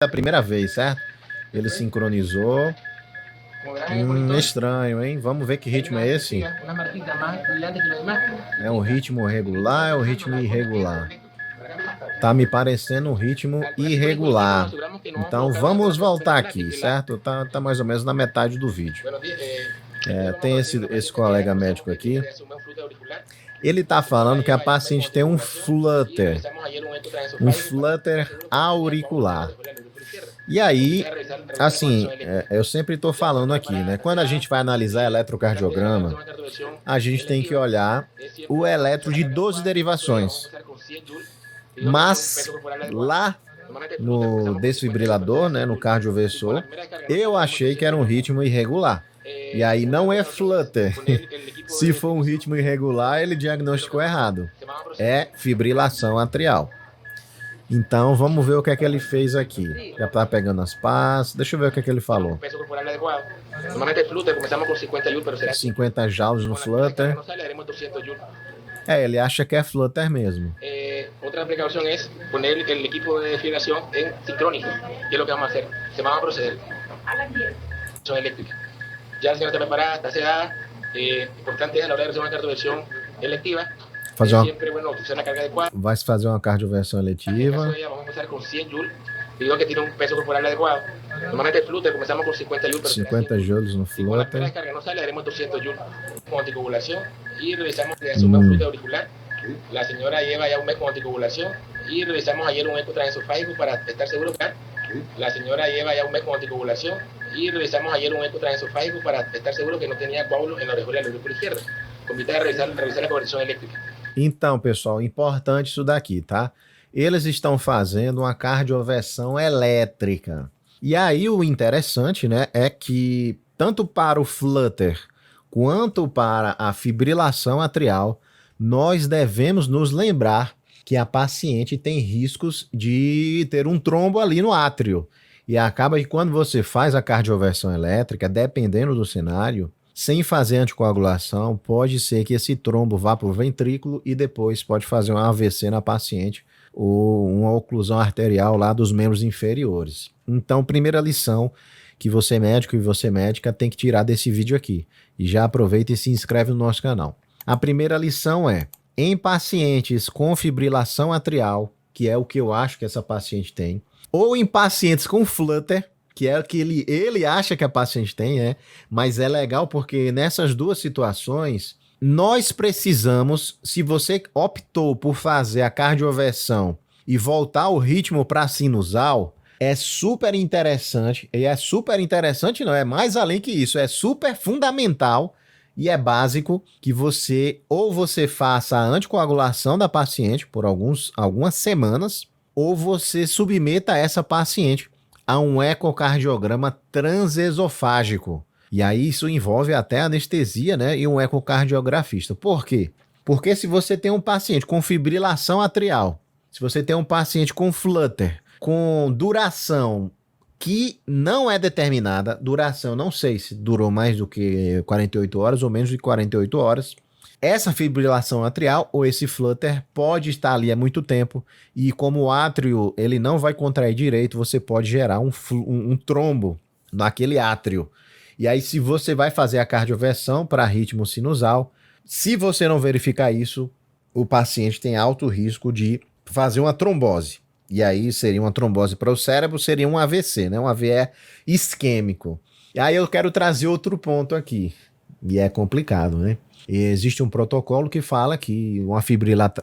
a primeira vez, certo? Ele sincronizou. Estranho, hein? Vamos ver que ritmo é esse. É um ritmo regular, é um ritmo irregular. Tá me parecendo um ritmo irregular. Então vamos voltar aqui, certo? Tá mais ou menos na metade do vídeo. Tem esse colega médico aqui. Ele tá falando que a paciente tem um flutter auricular. E aí, assim, eu sempre estou falando aqui, né? Quando a gente vai analisar eletrocardiograma, a gente tem que olhar o eletro de 12 derivações. Mas lá no desfibrilador, né, no cardioversor, eu achei que era um ritmo irregular. E aí não é flutter. Se for um ritmo irregular, ele diagnosticou errado. É fibrilação atrial. Então, vamos ver o que é que ele fez aqui. Já tá pegando as pás. Deixa eu ver o que é que ele falou. 50 joules no flutter. Ele acha que é flutter mesmo. Otra precaución es poner el equipo de desfibrilación en sincrónico. ¿Qué es lo que vamos a hacer? Se van a proceder a la son eléctrica. Ya la señora está preparada, está sedada. Importante es a la hora de realizar una cardioversión electiva. Siempre, bueno, utilizar la carga adecuada. Vai se fazer uma cardioversão eletiva. Vamos a empezar con 100 joules. Debido a que tiene un peso corporal adecuado. Normalmente el flutter comenzamos con 50 joules. 50 joules no flutter. Si con la carga no sale, haremos 200 joules con anticoagulación y revisamos de su flutter auricular. La señora lleva ya un mes con anticoagulación y realizamos ayer un eco transesofágico para estar seguro que la señora lleva ya un mes con anticoagulación y realizamos ayer un eco transesofágico para estar seguro que no tenía coágulos en la aurícula izquierda. Convidar a revisar la conversão elétrica. Então, pessoal, importante isso daqui, tá? Eles estão fazendo uma cardioversão elétrica. E aí o interessante, né, é que tanto para o flutter quanto para a fibrilação atrial, nós devemos nos lembrar que a paciente tem riscos de ter um trombo ali no átrio. E acaba que quando você faz a cardioversão elétrica, dependendo do cenário, sem fazer anticoagulação, pode ser que esse trombo vá para o ventrículo e depois pode fazer um AVC na paciente ou uma oclusão arterial lá dos membros inferiores. Então, primeira lição que você médico e você médica tem que tirar desse vídeo aqui. E já aproveita e se inscreve no nosso canal. A primeira lição é, em pacientes com fibrilação atrial, que é o que eu acho que essa paciente tem, ou em pacientes com flutter, que é o que ele acha que a paciente tem, mas é legal porque nessas duas situações, nós precisamos, se você optou por fazer a cardioversão e voltar o ritmo para sinusal, é super interessante, e é super interessante não, é mais além que isso, é super fundamental e é básico que você faça a anticoagulação da paciente por algumas semanas, ou você submeta essa paciente a um ecocardiograma transesofágico. E aí isso envolve até anestesia, né? E um ecocardiografista. Por quê? Porque se você tem um paciente com fibrilação atrial, se você tem um paciente com flutter, com duração que não é determinada, duração, não sei se durou mais do que 48 horas ou menos de 48 horas, essa fibrilação atrial ou esse flutter pode estar ali há muito tempo e como o átrio ele não vai contrair direito, você pode gerar um trombo naquele átrio. E aí se você vai fazer a cardioversão para ritmo sinusal, se você não verificar isso, o paciente tem alto risco de fazer uma trombose. E aí seria uma trombose para o cérebro, seria um AVC, né? Um AVE isquêmico. E aí eu quero trazer outro ponto aqui, e é complicado, né? E existe um protocolo que fala que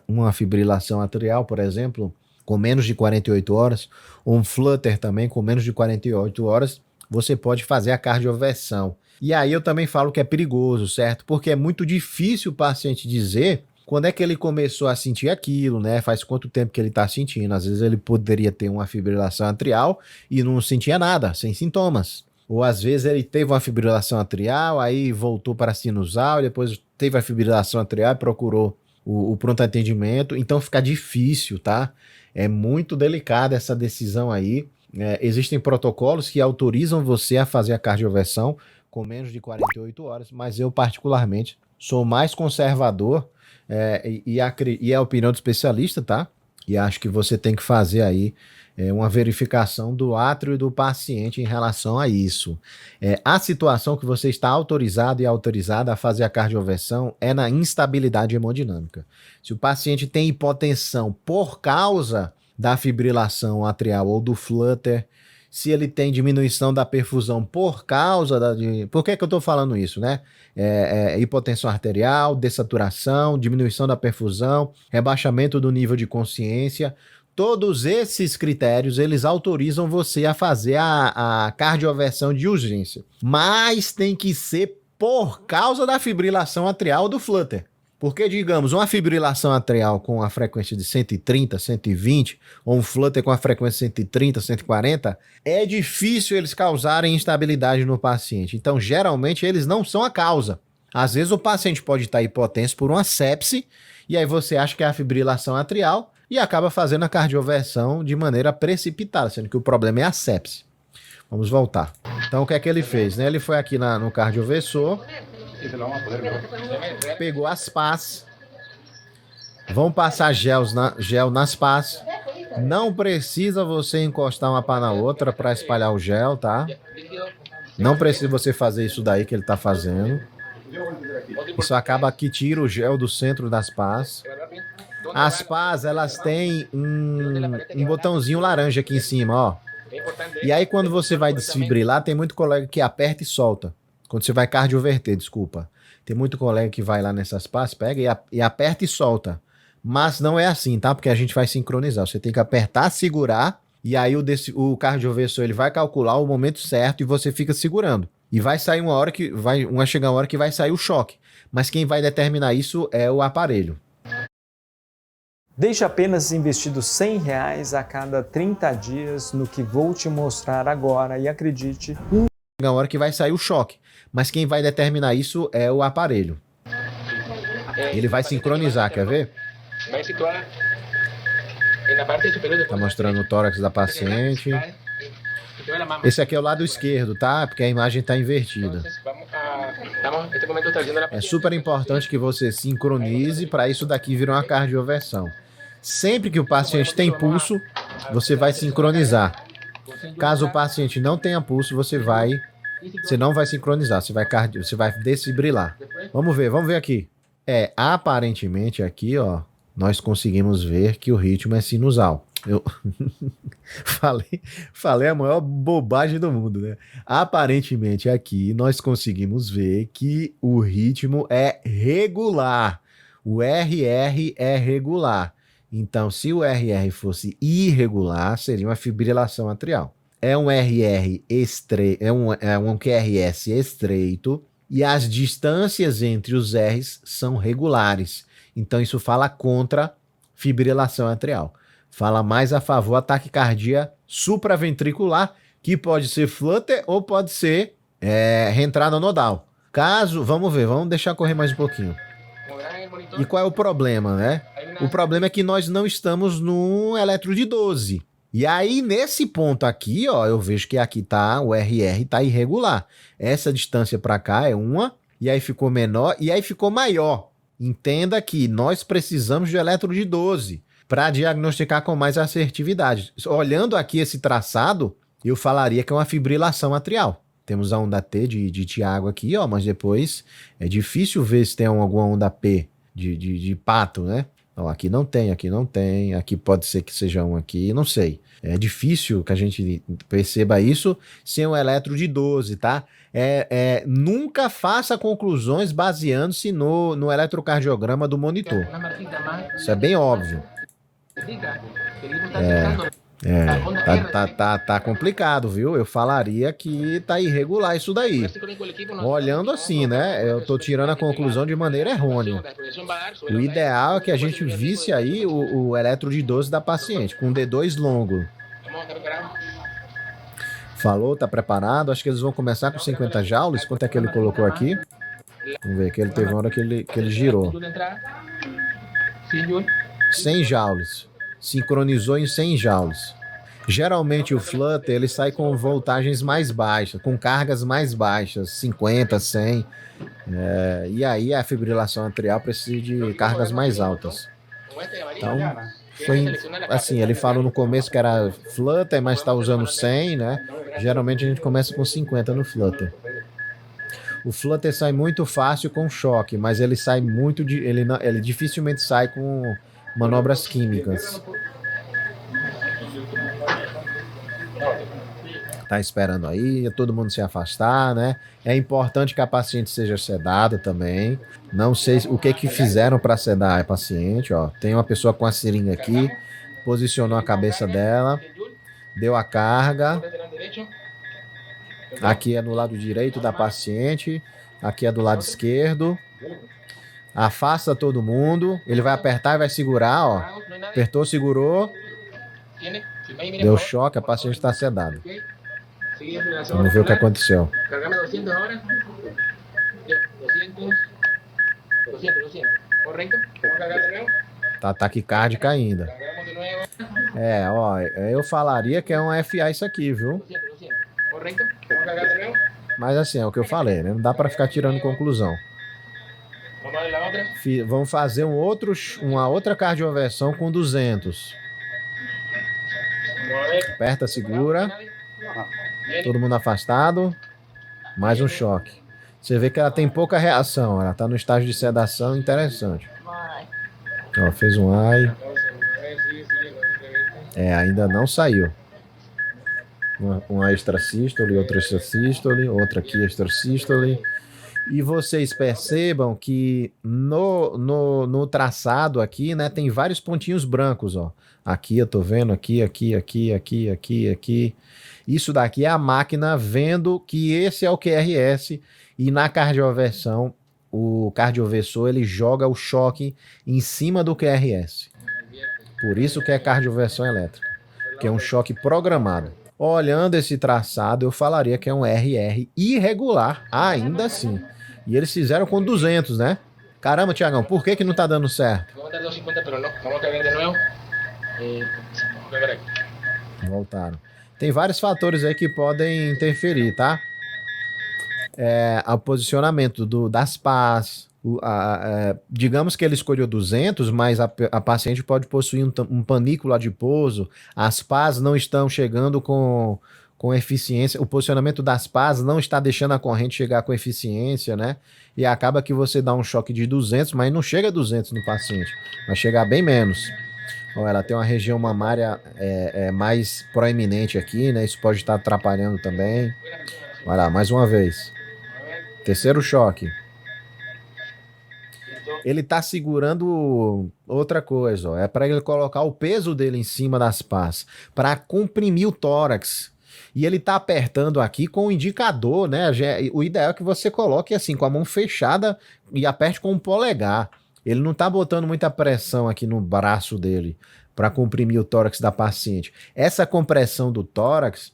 uma fibrilação atrial, por exemplo, com menos de 48 horas, ou um flutter também com menos de 48 horas, você pode fazer a cardioversão. E aí eu também falo que é perigoso, certo? Porque é muito difícil o paciente dizer quando é que ele começou a sentir aquilo, né? Faz quanto tempo que ele está sentindo. Às vezes ele poderia ter uma fibrilação atrial e não sentia nada, sem sintomas. Ou às vezes ele teve uma fibrilação atrial, aí voltou para a sinusal, e depois teve a fibrilação atrial e procurou o pronto atendimento. Então fica difícil, tá? É muito delicada essa decisão aí. Existem protocolos que autorizam você a fazer a cardioversão com menos de 48 horas, mas eu particularmente sou mais conservador e é a opinião do especialista, tá? E acho que você tem que fazer aí uma verificação do átrio do paciente em relação a isso. A situação que você está autorizado e autorizada a fazer a cardioversão é na instabilidade hemodinâmica. Se o paciente tem hipotensão por causa da fibrilação atrial ou do flutter, se ele tem diminuição da perfusão por causa da... Por que eu estou falando isso, né? Hipotensão arterial, dessaturação, diminuição da perfusão, rebaixamento do nível de consciência. Todos esses critérios, eles autorizam você a fazer a cardioversão de urgência. Mas tem que ser por causa da fibrilação atrial do flutter. Porque, digamos, uma fibrilação atrial com a frequência de 130, 120, ou um flutter com a frequência de 130, 140, é difícil eles causarem instabilidade no paciente. Então, geralmente, eles não são a causa. Às vezes, o paciente pode estar hipotenso por uma sepse, e aí você acha que é a fibrilação atrial, e acaba fazendo a cardioversão de maneira precipitada, sendo que o problema é a sepse. Vamos voltar. Então, o que é que ele fez, né? Ele foi aqui no cardioversor, pegou as pás, vão passar gel nas pás. Não precisa você encostar uma pá na outra para espalhar o gel, tá? Não precisa você fazer isso daí que ele tá fazendo. Isso acaba que tira o gel do centro das pás. As pás, elas têm um botãozinho laranja aqui em cima, ó. E aí quando você vai desfibrilar, tem muito colega que aperta e solta. Quando você vai cardioverter, desculpa. Tem muito colega que vai lá nessas pás, pega e aperta e solta. Mas não é assim, tá? Porque a gente vai sincronizar. Você tem que apertar, segurar, e aí o cardioversor ele vai calcular o momento certo e você fica segurando. E vai sair vai chegar uma hora que vai sair o choque. Mas quem vai determinar isso é o aparelho. Deixe apenas investido R$100 a cada 30 dias no que vou te mostrar agora e acredite... Chega uma hora que vai sair o choque. Mas quem vai determinar isso é o aparelho. Ele vai sincronizar, quer ver? Tá mostrando o tórax da paciente. Esse aqui é o lado esquerdo, tá? Porque a imagem tá invertida. É super importante que você sincronize para isso daqui virar uma cardioversão. Sempre que o paciente tem pulso, você vai sincronizar. Caso o paciente não tenha pulso, você não vai sincronizar, você vai desfibrilar. Vamos ver aqui. Aparentemente aqui, ó, nós conseguimos ver que o ritmo é sinusal. Eu falei a maior bobagem do mundo, né? Aparentemente aqui nós conseguimos ver que o ritmo é regular. O RR é regular. Então, se o RR fosse irregular, seria uma fibrilação atrial. É um RR estreito, é um QRS estreito e as distâncias entre os R's são regulares. Então, isso fala contra fibrilação atrial. Fala mais a favor da taquicardia supraventricular, que pode ser flutter ou pode ser reentrada nodal. Vamos deixar correr mais um pouquinho. E qual é o problema, né? O problema é que nós não estamos no eletro de 12. E aí, nesse ponto aqui, ó, eu vejo que aqui o RR tá irregular. Essa distância para cá é 1, e aí ficou menor, e aí ficou maior. Entenda que nós precisamos de eletro de 12 para diagnosticar com mais assertividade. Olhando aqui esse traçado, eu falaria que é uma fibrilação atrial. Temos a onda T de Tiago aqui, ó, mas depois é difícil ver se tem alguma onda P de pato, né? Ó, aqui não tem, aqui pode ser que seja um aqui, não sei. É difícil que a gente perceba isso sem um eletro de 12, tá? Nunca faça conclusões baseando-se no eletrocardiograma do monitor. Isso é bem óbvio. Tá complicado, viu? Eu falaria que tá irregular isso daí. Olhando assim, né? Eu tô tirando a conclusão de maneira errônea. O ideal é que a gente visse aí o eletro de 12 da paciente, com D2 longo. Falou, tá preparado? Acho que eles vão começar com 50 joules. Quanto é que ele colocou aqui? Vamos ver, que ele teve uma hora que ele girou. 100 joules. Sincronizou em 100 joules. Geralmente o flutter ele sai com voltagens mais baixas, com cargas mais baixas, 50, 100. E aí a fibrilação atrial precisa de cargas mais altas. Então, assim, ele falou no começo que era Flutter, mas está usando 100, né? Geralmente a gente começa com 50 no Flutter. O Flutter sai muito fácil com choque, mas ele sai muito de, ele dificilmente sai com manobras químicas. Tá esperando aí, todo mundo se afastar, né? É importante que a paciente seja sedada também. Não sei o que fizeram para sedar a paciente, ó. Tem uma pessoa com a seringa aqui, posicionou a cabeça dela, deu a carga. Aqui é no lado direito da paciente, aqui é do lado esquerdo. Afasta todo mundo, ele vai apertar e vai segurar, ó. Apertou, segurou. Deu choque, a paciente está sedada. Vamos ver o que aconteceu. Cargame 200 ahora. 200. Correcto. Vamos a cargar de nuevo. Tá taquicárdica ainda. Cargamos de nuevo. É, ó, eu falaria que é um FA isso aqui, viu? 200. Correcto. Vamos a cargar de nuevo. Mas assim, é o que eu falei, né? Não dá para ficar tirando conclusão. Vamos a ver la otra. Vamos fazer uma outra cardioversão com 200. Vamos a ver. Aperta, segura. Todo mundo afastado. Mais um choque. Você vê que ela tem pouca reação. Ela tá no estágio de sedação interessante. Ó, fez um ai. É, ainda não saiu. Uma extrasístole, outra extrasístole, outra aqui extrasístole. E vocês percebam que no traçado aqui, né, tem vários pontinhos brancos, ó. Aqui eu tô vendo, aqui. Isso daqui é a máquina vendo que esse é o QRS e na cardioversão, o cardioversor ele joga o choque em cima do QRS. Por isso que é cardioversão elétrica, que é um choque programado. Olhando esse traçado, eu falaria que é um RR irregular, ainda assim. E eles fizeram com 200, né? Caramba, Tiagão, por que não tá dando certo? Vamos a dar 250, pero no. Vamos a cargar de nuevo. Vamos a ver aqui. Voltaram. Tem vários fatores aí que podem interferir, tá? O posicionamento das pás. Digamos que ele escolheu 200, mas a paciente pode possuir um panículo adiposo. As pás não estão chegando com eficiência. O posicionamento das pás não está deixando a corrente chegar com eficiência, né? E acaba que você dá um choque de 200, mas não chega a 200 no paciente. Vai chegar bem menos. Ó, ela tem uma região mamária mais proeminente aqui, né? Isso pode estar atrapalhando também. Vai lá, mais uma vez. Terceiro choque. Ele tá segurando outra coisa, ó. É para ele colocar o peso dele em cima das pás, para comprimir o tórax. E ele tá apertando aqui com o indicador, né? O ideal é que você coloque assim, com a mão fechada e aperte com o polegar. Ele não tá botando muita pressão aqui no braço dele para comprimir o tórax da paciente. Essa compressão do tórax...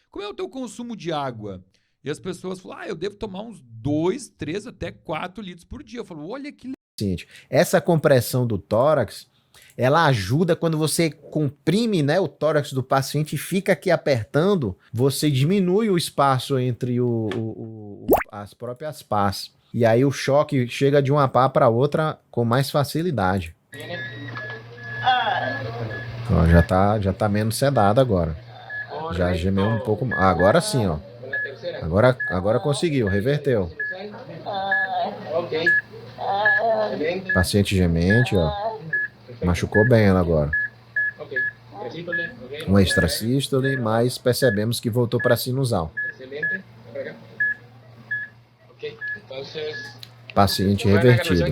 Como é o teu consumo de água? E as pessoas falam, eu devo tomar uns 2, 3, até 4 litros por dia. Eu falo, olha que... Essa compressão do tórax, ela ajuda quando você comprime, né, o tórax do paciente e fica aqui apertando, você diminui o espaço entre as próprias pás. E aí o choque chega de uma pá para outra com mais facilidade. Ó, já tá menos sedado agora. Já gemeu um pouco. Agora sim, ó. Agora conseguiu, reverteu. Paciente gemente, ó. Machucou bem ela agora. Uma extrasístole, mas percebemos que voltou para sinusal. Paciente revertido.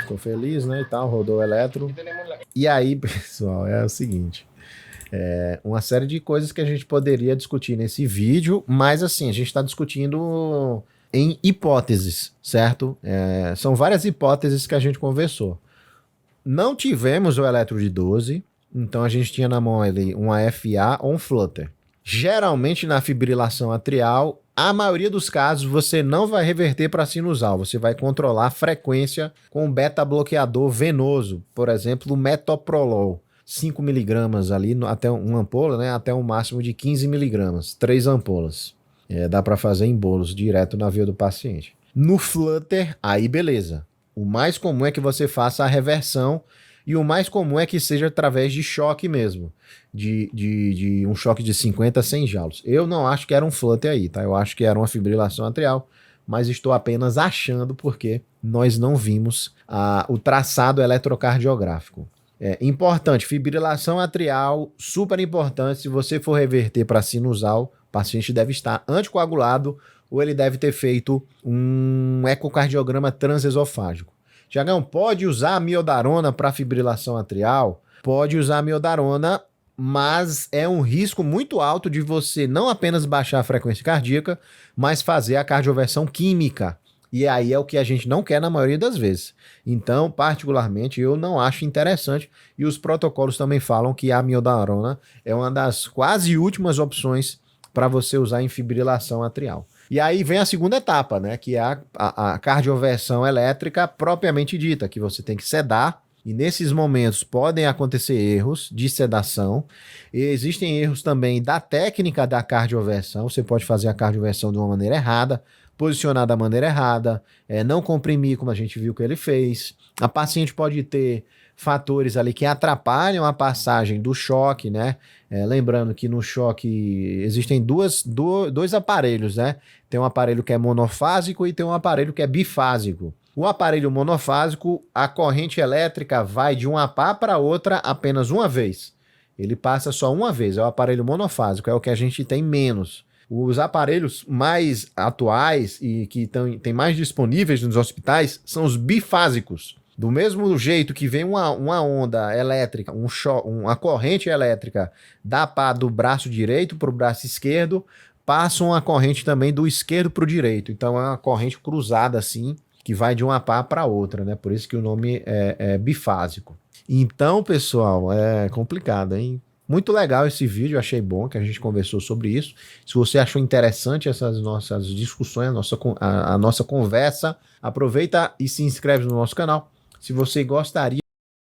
Ficou feliz, né, e tal, rodou o eletro. E aí, pessoal, é o seguinte. Uma série de coisas que a gente poderia discutir nesse vídeo, mas assim, a gente está discutindo em hipóteses, certo? São várias hipóteses que a gente conversou. Não tivemos o eletro de 12, então a gente tinha na mão ali uma FA ou um flutter. Geralmente na fibrilação atrial, a maioria dos casos você não vai reverter para sinusal, você vai controlar a frequência com um beta-bloqueador venoso, por exemplo, o metoprolol. 5 miligramas ali, até uma ampola, né? Até um máximo de 15 miligramas, 3 ampolas. Dá para fazer em bolos direto na veia do paciente. No flutter, aí beleza. O mais comum é que você faça a reversão e o mais comum é que seja através de choque mesmo, de um choque de 50 a 100 joules. Eu não acho que era um flutter aí, tá? Eu acho que era uma fibrilação atrial, mas estou apenas achando porque nós não vimos o traçado eletrocardiográfico. Importante, fibrilação atrial, super importante. Se você for reverter para sinusal, o paciente deve estar anticoagulado ou ele deve ter feito um ecocardiograma transesofágico. Tiagão, pode usar a miodarona para fibrilação atrial? Pode usar a miodarona, mas é um risco muito alto de você não apenas baixar a frequência cardíaca, mas fazer a cardioversão química. E aí é o que a gente não quer na maioria das vezes. Então, particularmente, eu não acho interessante. E os protocolos também falam que a miodarona é uma das quase últimas opções para você usar em fibrilação atrial. E aí vem a segunda etapa, né? Que é a cardioversão elétrica propriamente dita, que você tem que sedar. E nesses momentos podem acontecer erros de sedação. E existem erros também da técnica da cardioversão. Você pode fazer a cardioversão de uma maneira errada, posicionar da maneira errada, não comprimir como a gente viu que ele fez. A paciente pode ter fatores ali que atrapalham a passagem do choque, né? Lembrando que no choque existem dois aparelhos, né? Tem um aparelho que é monofásico e tem um aparelho que é bifásico. O aparelho monofásico, a corrente elétrica vai de uma pá para outra apenas uma vez. Ele passa só uma vez, é o aparelho monofásico, é o que a gente tem menos. Os aparelhos mais atuais e que tem mais disponíveis nos hospitais são os bifásicos. Do mesmo jeito que vem uma onda elétrica, uma corrente elétrica da pá do braço direito para o braço esquerdo, passa uma corrente também do esquerdo para o direito. Então é uma corrente cruzada assim, que vai de uma pá para outra, né? Por isso que o nome é bifásico. Então, pessoal, é complicado, hein? Muito legal esse vídeo, achei bom que a gente conversou sobre isso. Se você achou interessante essas nossas discussões, a nossa conversa, aproveita e se inscreve no nosso canal. Se você gostaria